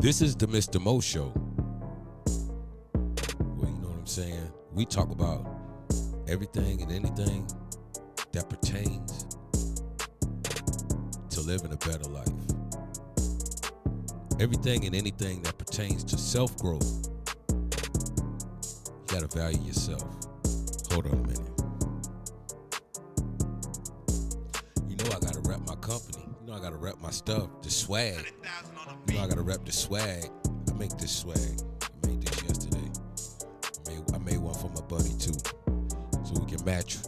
This is the Mr. Mo Show. Well, you know what I'm saying? We talk about everything and anything that pertains to living a better life. Everything and anything that pertains to self-growth. You gotta value yourself. Hold on a minute. You know I gotta rep my company. You know I gotta rep my stuff, the swag. You know I gotta rep the swag. I make this swag. I made this yesterday. I made one for my buddy too, so we can match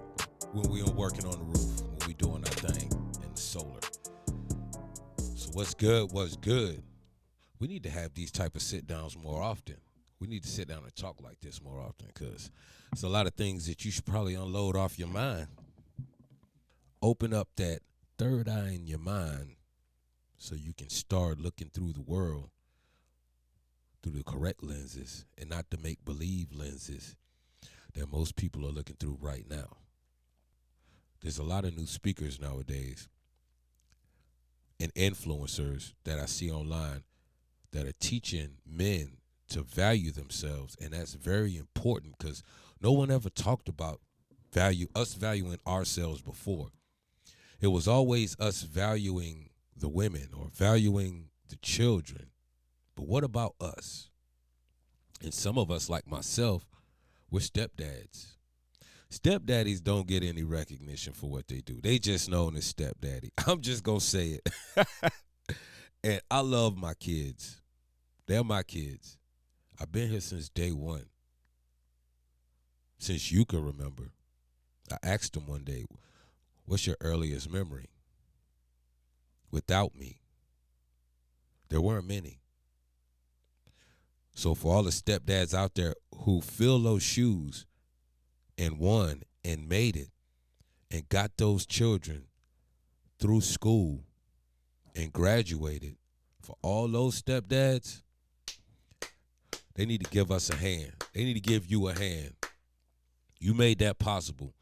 when we are working on the roof, when we doing our thing in the solar. So what's good? What's good? We need to have these type of sit downs more often. We need to sit down and talk like this more often, because there's a lot of things that you should probably unload off your mind. Open up that third eye in your mind so you can start looking through the world through the correct lenses and not the make-believe lenses that most people are looking through right now. There's a lot of new speakers nowadays and influencers that I see online that are teaching men to value themselves, and that's very important because no one ever talked about us valuing ourselves before. It was always us valuing the women or valuing the children. But what about us? And some of us, like myself, we're stepdads. Stepdaddies don't get any recognition for what they do. They just known as stepdaddy. I'm just going to say it. And I love my kids. They're my kids. I've been here since day one. Since you can remember. I asked them one day, what's your earliest memory? Without me. There weren't many. So for all the stepdads out there who fill those shoes and won and made it and got those children through school and graduated, for all those stepdads, they need to give us a hand. They need to give you a hand. You made that possible.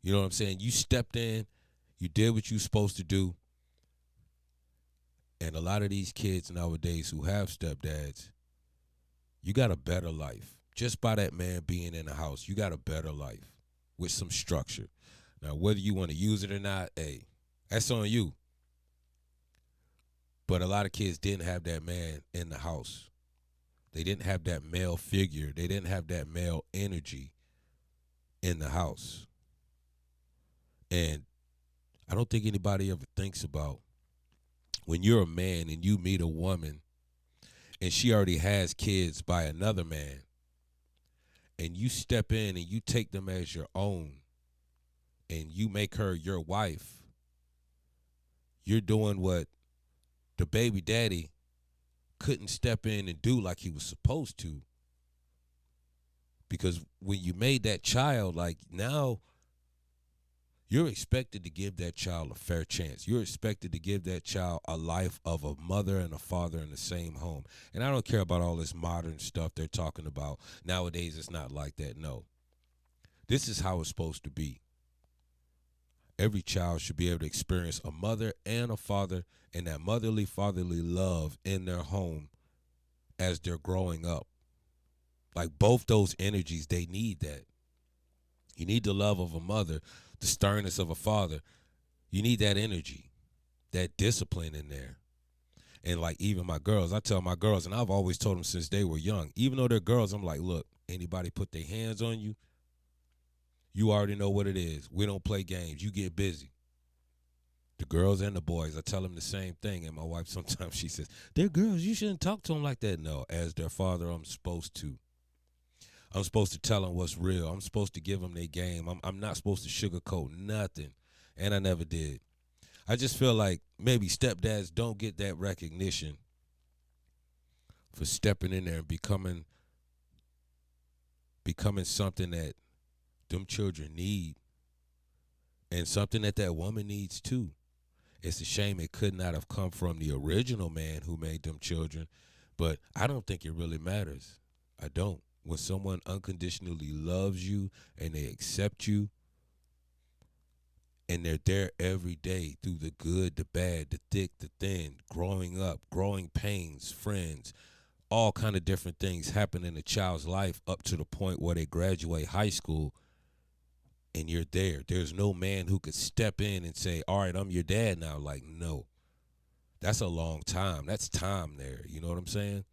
You know what I'm saying? You stepped in. You did what you were supposed to do. And a lot of these kids nowadays who have stepdads, you got a better life. Just by that man being in the house, you got a better life with some structure. Now, whether you want to use it or not, hey, that's on you. But a lot of kids didn't have that man in the house. They didn't have that male figure. They didn't have that male energy in the house. And I don't think anybody ever thinks about when you're a man and you meet a woman and she already has kids by another man, and you step in and you take them as your own and you make her your wife, you're doing what the baby daddy couldn't step in and do like he was supposed to. Because when you made that child, like, now you're expected to give that child a fair chance. You're expected to give that child a life of a mother and a father in the same home. And I don't care about all this modern stuff they're talking about. Nowadays, it's not like that. No. This is how it's supposed to be. Every child should be able to experience a mother and a father and that motherly, fatherly love in their home as they're growing up. Like, both those energies, they need that. You need the love of a mother, the sternness of a father. You need that energy, that discipline in there. And like, even my girls, I tell my girls, and I've always told them since they were young, even though they're girls, I'm like, look, anybody put their hands on you, you already know what it is. We don't play games. You get busy. The girls and the boys, I tell them the same thing. And my wife, sometimes she says, they're girls. You shouldn't talk to them like that. No, as their father, I'm supposed to. I'm supposed to tell them what's real. I'm supposed to give them their game. I'm not supposed to sugarcoat nothing. And I never did. I just feel like maybe stepdads don't get that recognition for stepping in there and becoming something that them children need, and something that that woman needs too. It's a shame it could not have come from the original man who made them children, but I don't think it really matters. I don't. When someone unconditionally loves you and they accept you And they're there every day through the good, the bad, the thick, the thin, growing up, growing pains, friends, all kind of different things happen in a child's life up to the point where they graduate high school, and you're there. There's no man who could step in and say, all right, I'm your dad now. Like, no, that's a long time. That's time there. You know what I'm saying?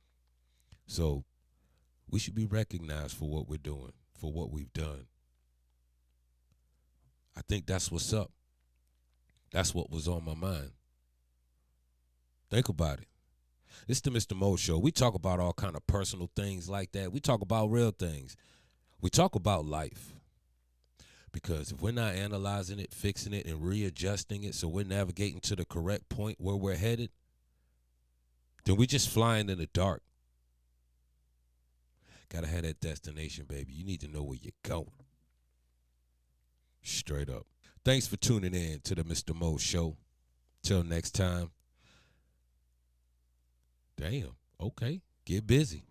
So we should be recognized for what we're doing, for what we've done. I think that's what's up. That's what was on my mind. Think about it. It's the Mr. Mo Show. We talk about all kind of personal things like that. We talk about real things. We talk about life. Because if we're not analyzing it, fixing it, and readjusting it so we're navigating to the correct point where we're headed, then we're just flying in the dark. Gotta have that destination, baby. You need to know where you're going. Straight up. Thanks for tuning in to the Mr. Mo Show. Till next time. Damn. Okay. Get busy.